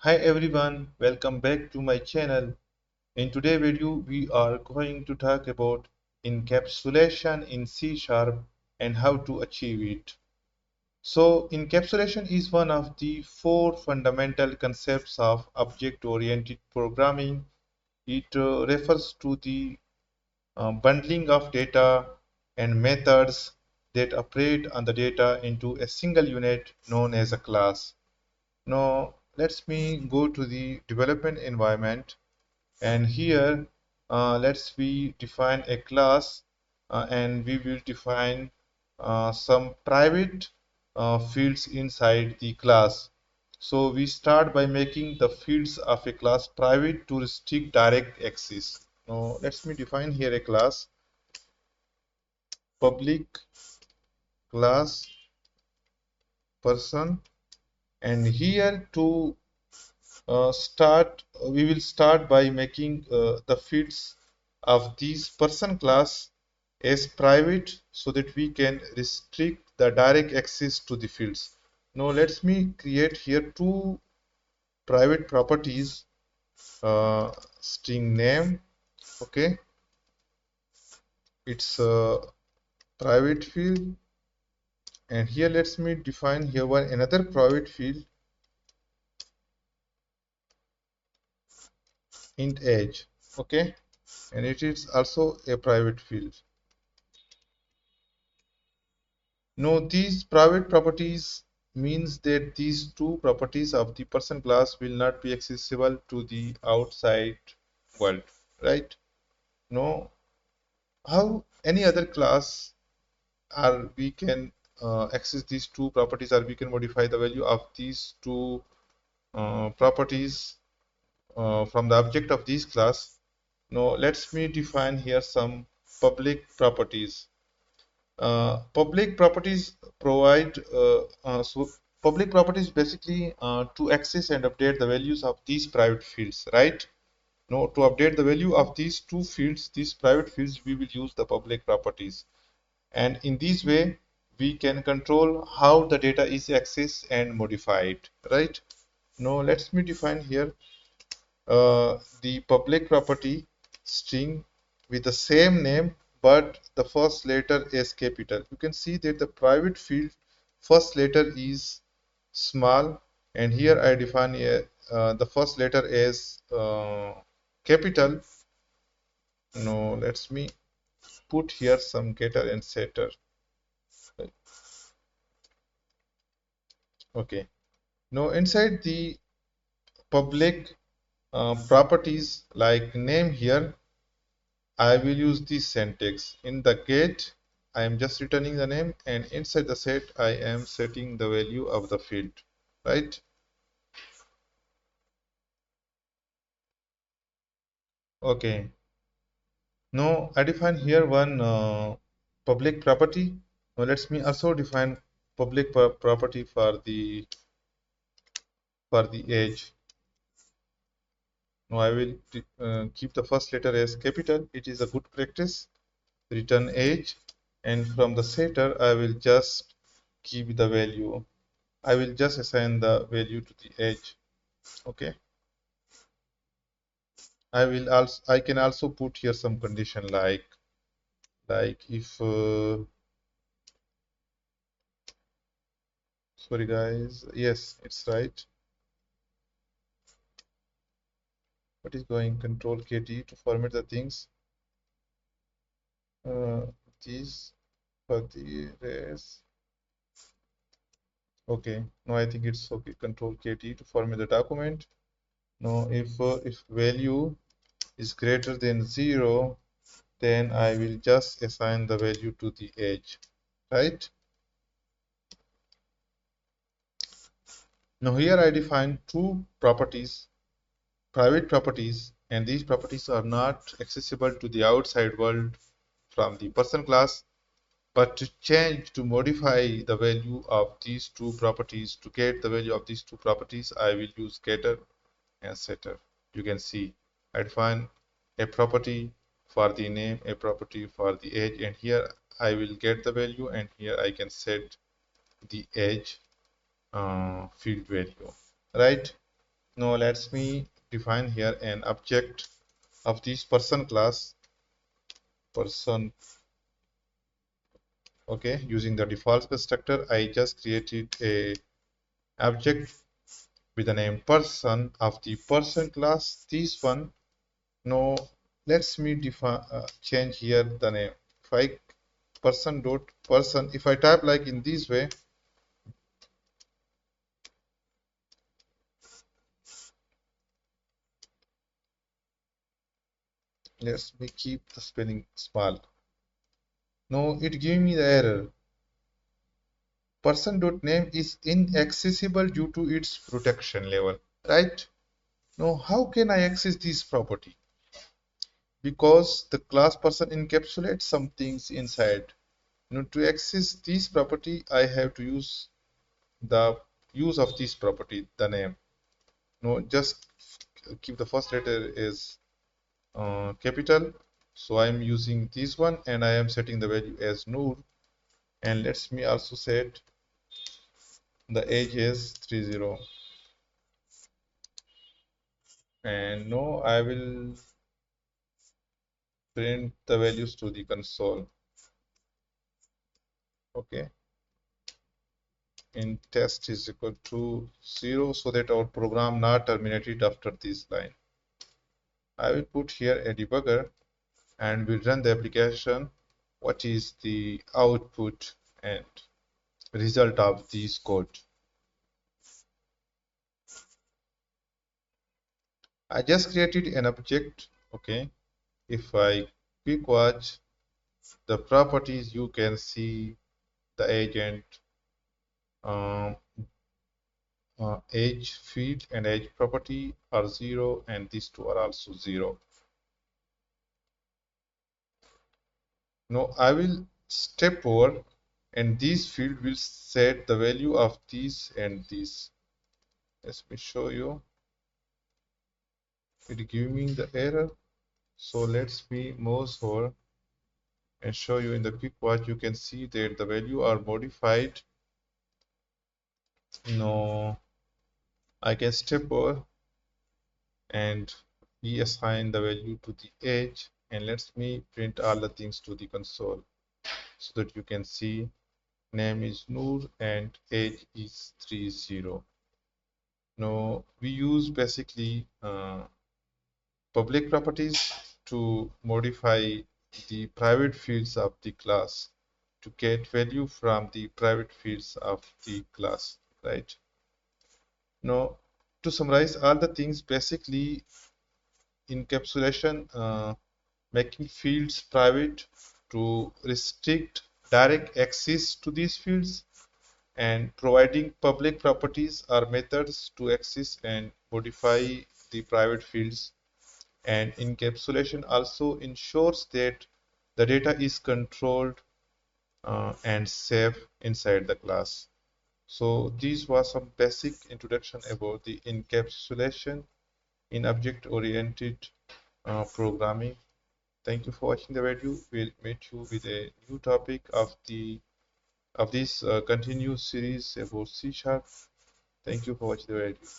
Hi everyone, welcome back to my channel. In today's video, we are going to talk about encapsulation in C Sharp and how to achieve it. So, encapsulation is one of the four fundamental concepts of object-oriented programming. It refers to the bundling of data and methods that operate on the data into a single unit known as a class. Now, let's me go to the development environment, and here let's we define a class, and we will define some private fields inside the class. So we start by making the fields of a class private to restrict direct access. Now let's me define here a class public class person, and here to we will start by making the fields of this person class as private so that we can restrict the direct access to the fields. Now let me create here two private properties, string name. Okay, it's a private field, and here let's me define here one another private field, int age. Okay, and it is also a private field. No, these private properties means that these two properties of the person class will not be accessible to the outside world, right? No, how any other class or we can access these two properties, or we can modify the value of these two properties from the object of this class. Now, let's me define here some public properties. Public properties provide public properties basically to access and update the values of these private fields, right? No, to update the value of these two fields, these private fields, we will use the public properties, and in this way we can control how the data is accessed and modified, right? Now let's me define here the public property string with the same name but the first letter is capital. You can see that the private field first letter is small, and here I define the first letter as capital. Now let's me put here some getter and setter. Okay, now inside the public properties like name, here I will use this syntax. In the get, I am just returning the name, and inside the set, I am setting the value of the field, right? Okay. Now I define here one public property. Now let's me also define public property for the age. Now I will keep the first letter as capital. It is a good practice. Return age, and from the setter, I will just keep the value. I will just assign the value to the age. Okay. I can also put here some condition like if sorry guys, yes, it's right. What is going control KT to format the things? Uh, this for the res. Okay, no, I think it's okay. Control KT to format the document. Now, if value is greater than 0, then I will just assign the value to the age, right? Now here I define two properties, private properties, and these properties are not accessible to the outside world from the person class. But to modify the value of these two properties, to get the value of these two properties, I will use getter and setter. You can see I define a property for the name, a property for the age, and here I will get the value, and here I can set the age field value, right? Now let me define here an object of this person class, person. Okay, using the default constructor, I just created a object with the name person of the person class. This one. Now let me define change here the name. If I person dot person, if I type like in this way, let me keep the spelling small. Now it gave me the error. Person dot name is inaccessible due to its protection level. Right? Now how can I access this property? Because the class person encapsulates some things inside. Now to access this property, I have to use the use of this property, the name. No, just keep the first letter as capital. So I am using this one and I am setting the value as Noor. And let me also set the age as 30. And now I will print the values to the console. Okay. In test is equal to 0 so that our program not terminated after this line. I will put here a debugger and we run the application. What is the output and result of this code? I just created an object. Okay, if I quick watch the properties, you can see the agent, um, age field and age property are 0 and these two are also 0. Now I will step over and this field will set the value of these and these. Let me show you. It giving the error. So let's me mouse over and show you in the quick watch. You can see that the value are modified. No, I can step over and reassign the value to the age and let me print all the things to the console so that you can see name is Noor and age is 30. Now we use basically public properties to modify the private fields of the class to get value from the private fields of the class, right? Now, to summarize all the things, basically encapsulation, making fields private to restrict direct access to these fields and providing public properties or methods to access and modify the private fields. And encapsulation also ensures that the data is controlled and safe inside the class. So this was some basic introduction about the encapsulation in object-oriented programming. Thank you for watching the video. We'll meet you with a new topic of this continuous series about C#. Thank you for watching the video.